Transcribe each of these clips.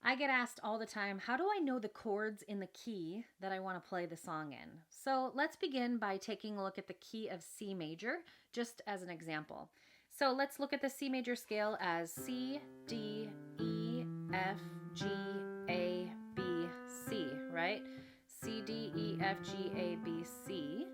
I get asked all the time, how do I know the chords in the key that I want to play the song in? So let's begin by taking a look at the key of C major, just as an example. So let's look at the C major scale as C, D, E, F, G, A, B, C, right? C, D, E, F, G, A, B, C.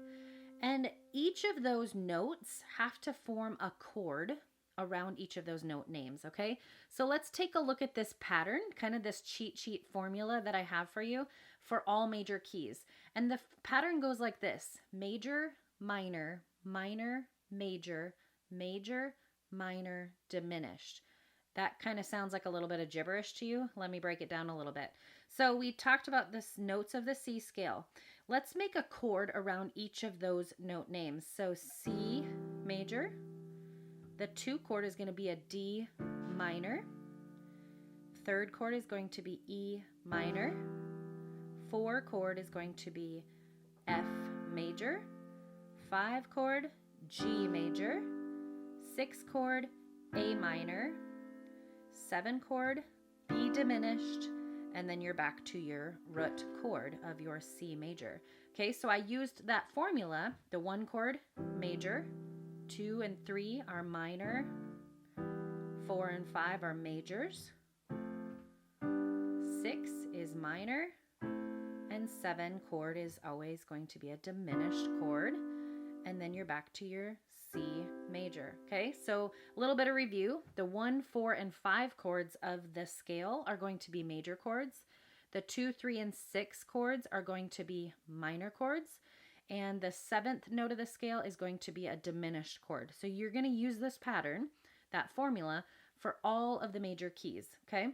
And each of those notes have to form a chord around each of those note names, okay? So let's take a look at this pattern, kind of this cheat sheet formula that I have for you for all major keys. And the pattern goes like this: major, minor, minor, major, major, minor, diminished. That kind of sounds like a little bit of gibberish to you. Let me break it down a little bit. So we talked about the notes of the C scale. Let's make a chord around each of those note names. So C major, the 2 chord is going to be a D minor. 3rd chord is going to be E minor. 4 chord is going to be F major. 5 chord, G major. 6 chord, A minor. 7 chord, B diminished, and then you're back to your root chord of your C major. Okay, so I used that formula. The 1 chord, major, 2 and 3 are minor, 4 and 5 are majors, 6 is minor, and 7 chord is always going to be a diminished chord. And then you're back to your C major. Okay, so a little bit of review. The 1, 4, and 5 chords of the scale are going to be major chords. The 2, 3, and 6 chords are going to be minor chords. And the 7th note of the scale is going to be a diminished chord. So you're going to use this pattern, that formula, for all of the major keys, okay?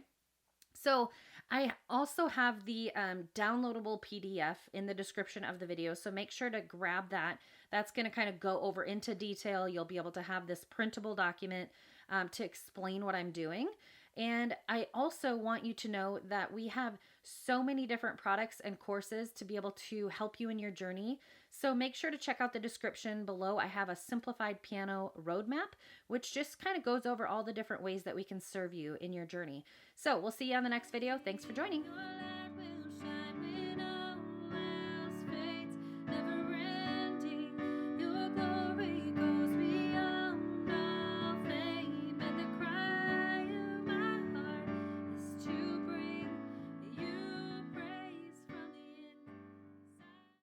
So I also have the downloadable PDF in the description of the video, so make sure to grab that. That's going to kind of go over into detail. You'll be able to have this printable document to explain what I'm doing. And I also want you to know that we have so many different products and courses to be able to help you in your journey. So make sure to check out the description below. I have a simplified piano roadmap, which just kind of goes over all the different ways that we can serve you in your journey. So we'll see you on the next video. Thanks for joining.